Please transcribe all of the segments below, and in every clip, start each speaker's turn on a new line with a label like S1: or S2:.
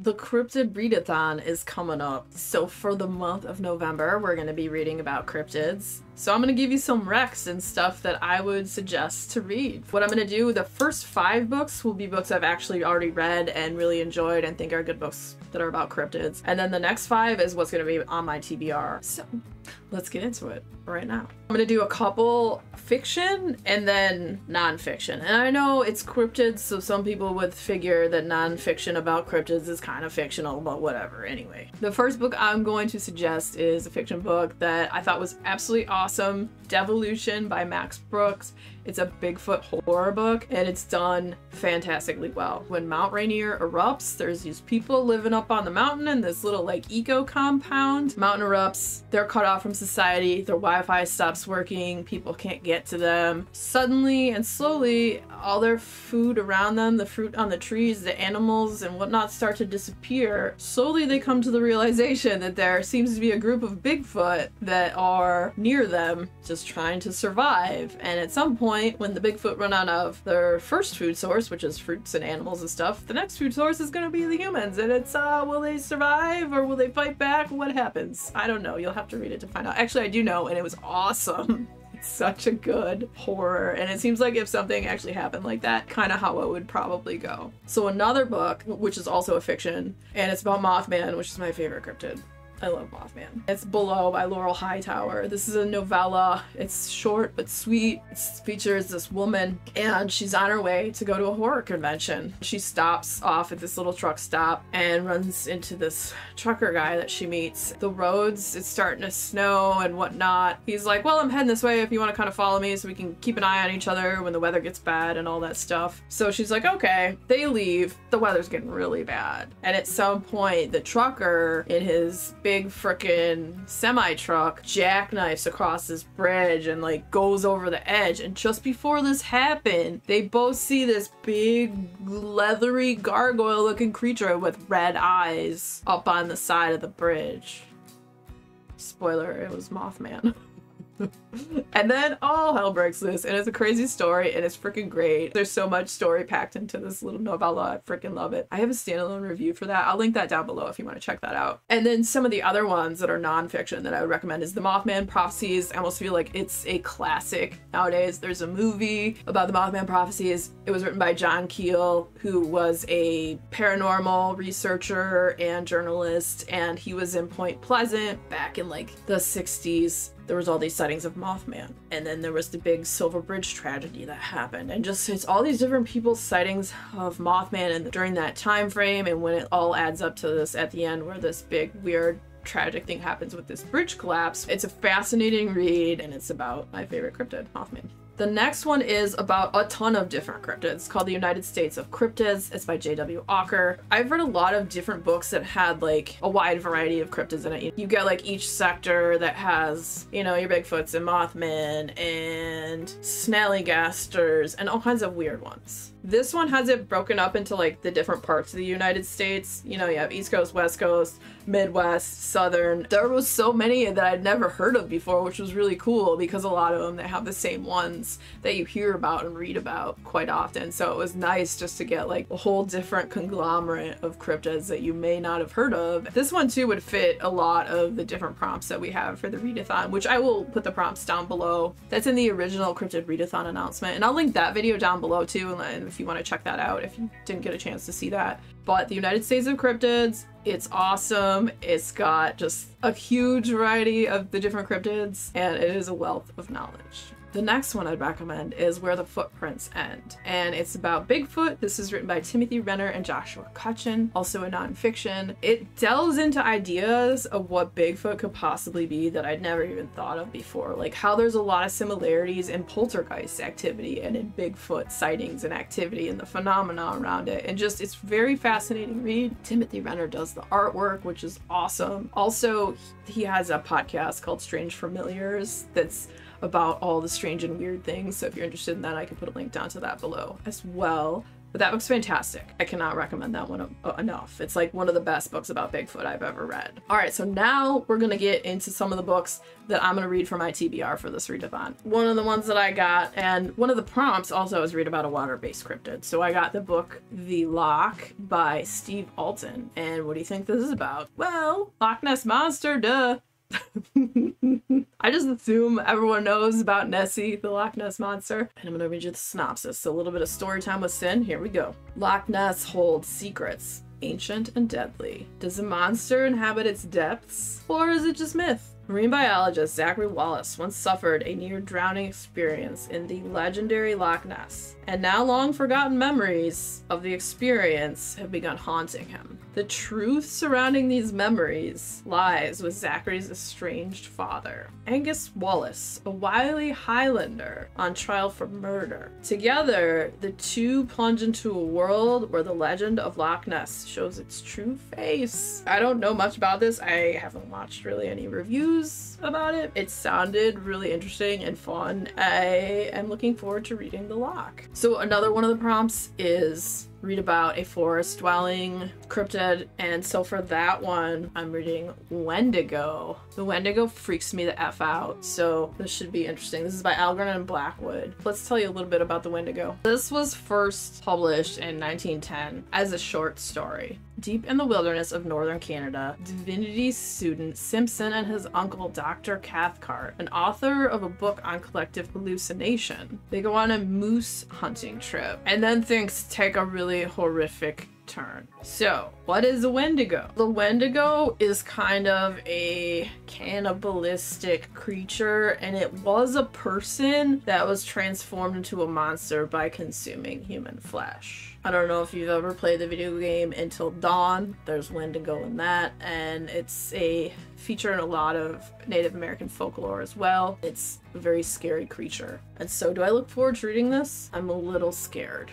S1: The Cryptid Readathon is coming up. So for the month of November, we're going to be reading about cryptids. So I'm going to give you some recs and stuff that I would suggest to read. What I'm going to do, the first 5 books will be books I've actually already read and really enjoyed and think are good books that are about cryptids. And then the next 5 is what's going to be on my TBR. So let's get into it right now. I'm going to do a couple fiction and then non-fiction. And I know it's cryptids, so some people would figure that non-fiction about cryptids is kind of fictional, but whatever. Anyway, the first book I'm going to suggest is a fiction book that I thought was absolutely awesome. Devolution by Max Brooks. It's a Bigfoot horror book and it's done fantastically well. When Mount Rainier erupts, there's these people living up on the mountain in this little like eco compound. Mountain erupts, they're cut off from society, their Wi-Fi stops working, people can't get to them. Suddenly and slowly, all their food around them, the fruit on the trees, the animals and whatnot start to disappear. Slowly they come to the realization that there seems to be a group of Bigfoot that are near them, just trying to survive. And at some point, when the Bigfoot run out of their first food source, which is fruits and animals and stuff, the next food source is going to be the humans. And it's, will they survive or will they fight back? What happens? I don't know. You'll have to read it to find out. Actually, I do know, and it was awesome. It's such a good horror, and it seems like if something actually happened like that, kind of how it would probably go. So another book, which is also a fiction, and it's about Mothman, which is my favorite cryptid. I love Mothman. It's Below by Laurel Hightower. This is a novella. It's short but sweet. It features this woman and she's on her way to go to a horror convention. She stops off at this little truck stop and runs into this trucker guy that she meets. The roads, it's starting to snow and whatnot. He's like, well, I'm heading this way if you want to kind of follow me so we can keep an eye on each other when the weather gets bad and all that stuff. So she's like, okay. They leave. The weather's getting really bad. And at some point, the trucker in his big frickin' semi-truck jackknifes across this bridge and like goes over the edge, and just before this happened they both see this big leathery gargoyle looking creature with red eyes up on the side of the bridge. Spoiler, it was Mothman. And then all hell breaks loose, and it's a crazy story and it's freaking great. There's so much story packed into this little novella. I freaking love it. I have a standalone review for that. I'll link that down below if you want to check that out. And then some of the other ones that are non-fiction that I would recommend is the Mothman Prophecies. I almost feel like it's a classic nowadays. There's a movie about the Mothman Prophecies. It was written by John Keel, who was a paranormal researcher and journalist, and he was in Point Pleasant back in like the 60s. There was all these sightings of Mothman, and then there was the big Silver Bridge tragedy that happened, and just it's all these different people's sightings of Mothman and during that time frame, and when it all adds up to this at the end where this big weird tragic thing happens with this bridge collapse. It's a fascinating read, and it's about my favorite cryptid, Mothman. The next one is about a ton of different cryptids called The United States of Cryptids. It's by J.W. Ocker. I've read a lot of different books that had like a wide variety of cryptids in it. You get like each sector that has, you know, your Bigfoots and Mothman and Snallygasters and all kinds of weird ones. This one has it broken up into like the different parts of the United States. You know, you have East Coast, West Coast, Midwest, Southern. There was so many that I'd never heard of before, which was really cool because a lot of them, they have the same ones that you hear about and read about quite often. So it was nice just to get like a whole different conglomerate of cryptids that you may not have heard of. This one too would fit a lot of the different prompts that we have for the readathon, which I will put the prompts down below. That's in the original Cryptid Readathon announcement, and I'll link that video down below too, and if you want to check that out if you didn't get a chance to see that. But the United States of Cryptids, it's awesome. It's got just a huge variety of the different cryptids, and it is a wealth of knowledge. The next one I'd recommend is Where the Footprints End, and it's about Bigfoot. This is written by Timothy Renner and Joshua Cutchin, also a nonfiction. It delves into ideas of what Bigfoot could possibly be that I'd never even thought of before, like how there's a lot of similarities in poltergeist activity and in Bigfoot sightings and activity and the phenomena around it, and just it's very fascinating read. Timothy Renner does the artwork, which is awesome. Also, he has a podcast called Strange Familiars that's about all the strange and weird things, so if you're interested in that, I can put a link down to that below as well. But that book's fantastic. I cannot recommend that one enough. It's like one of the best books about Bigfoot I've ever read. All right, so now we're gonna get into some of the books that I'm gonna read for my TBR for this readathon. One of the ones that I got, and one of the prompts also is read about a water-based cryptid. So I got the book The Loch by Steve Alton. And what do you think this is about? Well, Loch Ness Monster, duh. I just assume everyone knows about Nessie, the Loch Ness Monster. And I'm gonna read you the synopsis. So a little bit of story time with Sin. Here we go. Loch Ness holds secrets, ancient and deadly. Does a monster inhabit its depths? Or is it just myth? Marine biologist Zachary Wallace once suffered a near-drowning experience in the legendary Loch Ness, and now long-forgotten memories of the experience have begun haunting him. The truth surrounding these memories lies with Zachary's estranged father, Angus Wallace, a wily Highlander on trial for murder. Together, the two plunge into a world where the legend of Loch Ness shows its true face. I don't know much about this. I haven't watched really any reviews about it. It sounded really interesting and fun. I am looking forward to reading The Loch. So another one of the prompts is read about a forest-dwelling cryptid, and so for that one, I'm reading Wendigo. The Wendigo freaks me the F out, so this should be interesting. This is by Algren and Blackwood. Let's tell you a little bit about the Wendigo. This was first published in 1910 as a short story. Deep in the wilderness of northern Canada, divinity student Simpson and his uncle Dr. Cathcart, an author of a book on collective hallucination, they go on a moose hunting trip, and then things take a really horrific turn. So, what is a Wendigo? The Wendigo is kind of a cannibalistic creature, and it was a person that was transformed into a monster by consuming human flesh. I don't know if you've ever played the video game Until Dawn. There's Wendigo in that, and it's a feature in a lot of Native American folklore as well. It's a very scary creature. And so do I look forward to reading this? I'm a little scared.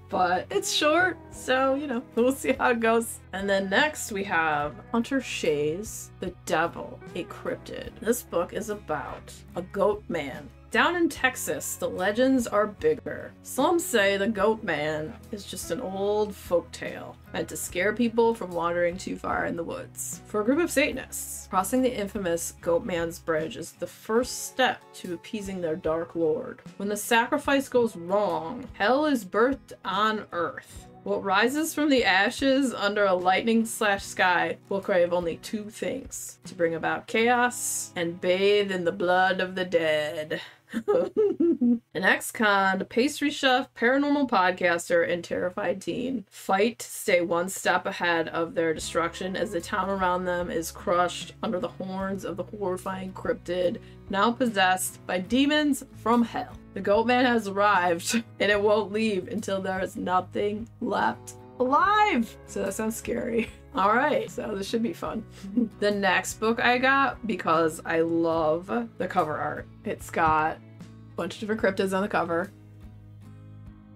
S1: But it's short, so, you know, we'll see how it goes. And then next we have Hunter Shea's The Devil, a Cryptid. This book is about a goat man. Down in Texas, the legends are bigger. Some say the Goat Man is just an old folktale meant to scare people from wandering too far in the woods. For a group of Satanists, crossing the infamous Goat Man's Bridge is the first step to appeasing their dark lord. When the sacrifice goes wrong, hell is birthed on Earth. What rises from the ashes under a lightning/sky will crave only two things: to bring about chaos and bathe in the blood of the dead. An ex-con, pastry chef, paranormal podcaster, and terrified teen fight to stay one step ahead of their destruction as the town around them is crushed under the horns of the horrifying cryptid, now possessed by demons from hell. The Goat Man has arrived, and it won't leave until there is nothing left alive. So that sounds scary. All right, so this should be fun. The next book I got, because I love the cover art. It's got a bunch of different cryptids on the cover.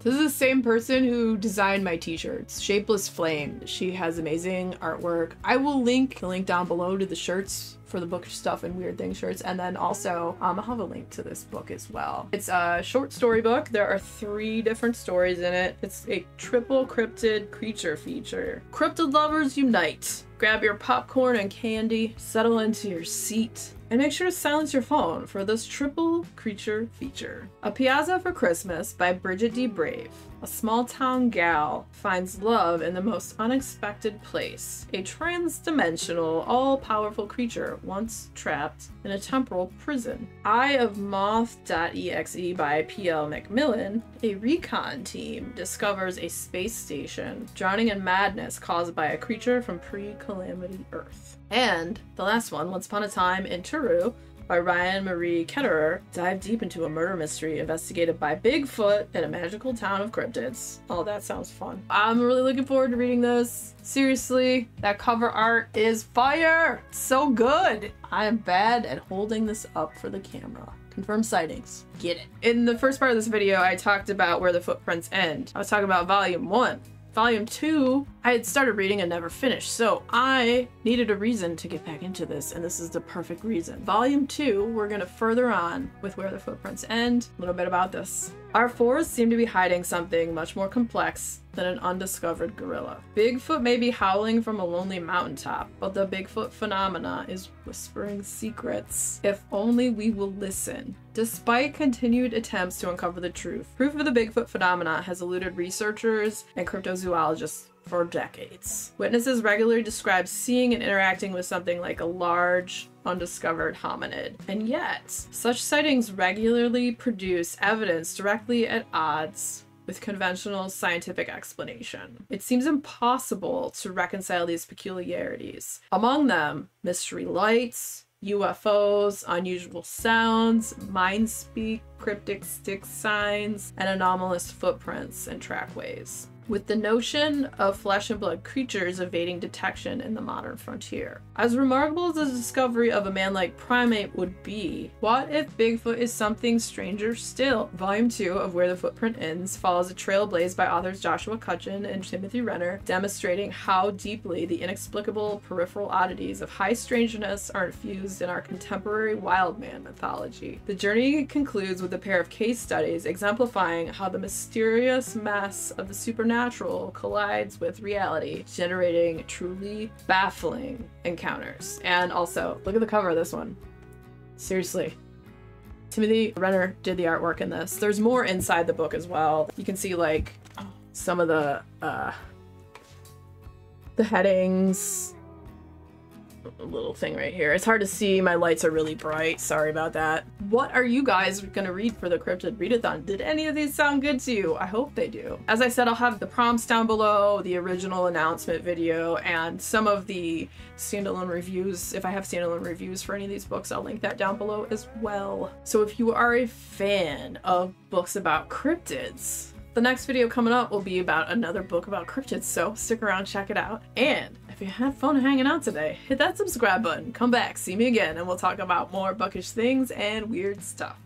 S1: This is the same person who designed my t-shirts, Shapeless Flame. She has amazing artwork. I will link the link down below to the shirts for the book stuff and weird things shirts, and then also I'll have a link to this book as well. It's a short story book. There are 3 different stories in it. It's a triple cryptid creature feature. Cryptid lovers unite. Grab your popcorn and candy, settle into your seat, and make sure to silence your phone for this triple creature feature. A Piazza for Christmas by Bridget D. Brave. A small town gal finds love in the most unexpected place. A trans-dimensional, all-powerful creature once trapped in a temporal prison. Eye of Moth.exe by P.L. Macmillan. A recon team discovers a space station drowning in madness caused by a creature from pre-calamity Earth. And the last one, Once Upon a Time in Truro by Ryan Marie Ketterer, dive deep into a murder mystery investigated by Bigfoot in a magical town of cryptids. Oh, that sounds fun. I'm really looking forward to reading this. Seriously, that cover art is fire! It's so good! I am bad at holding this up for the camera. Confirm sightings. Get it. In the first part of this video, I talked about where the footprints end. I was talking about volume 1. Volume 2, I had started reading and never finished, so I needed a reason to get back into this, and this is the perfect reason. Volume 2, we're gonna further on with where the footprints end. A little bit about this. Our forests seem to be hiding something much more complex than an undiscovered gorilla. Bigfoot may be howling from a lonely mountaintop, but the Bigfoot phenomena is whispering secrets. If only we will listen. Despite continued attempts to uncover the truth, proof of the Bigfoot phenomena has eluded researchers and cryptozoologists for decades. Witnesses regularly describe seeing and interacting with something like a large, undiscovered hominid. And yet, such sightings regularly produce evidence directly at odds with conventional scientific explanation. It seems impossible to reconcile these peculiarities. Among them, mystery lights, UFOs, unusual sounds, mind speak, cryptic stick signs, and anomalous footprints and trackways, with the notion of flesh and blood creatures evading detection in the modern frontier. As remarkable as the discovery of a man-like primate would be, what if Bigfoot is something stranger still? Volume 2 of Where the Footprint Ends follows a trail blazed by authors Joshua Cutchin and Timothy Renner, demonstrating how deeply the inexplicable peripheral oddities of high strangeness are infused in our contemporary wildman mythology. The journey concludes with a pair of case studies exemplifying how the mysterious mess of the supernatural collides with reality, generating truly baffling encounters. And also, look at the cover of this one. Seriously. Timothy Renner did the artwork in this. There's more inside the book as well. You can see like some of the headings. A little thing right here. It's hard to see. My lights are really bright. Sorry about that. What are you guys gonna read for the Cryptid Readathon? Did any of these sound good to you? I hope they do. As I said, I'll have the prompts down below, the original announcement video, and some of the standalone reviews. If I have standalone reviews for any of these books, I'll link that down below as well. So if you are a fan of books about cryptids, the next video coming up will be about another book about cryptids, so stick around, check it out. And if you had fun hanging out today, hit that subscribe button, come back, see me again, and we'll talk about more bookish things and weird stuff.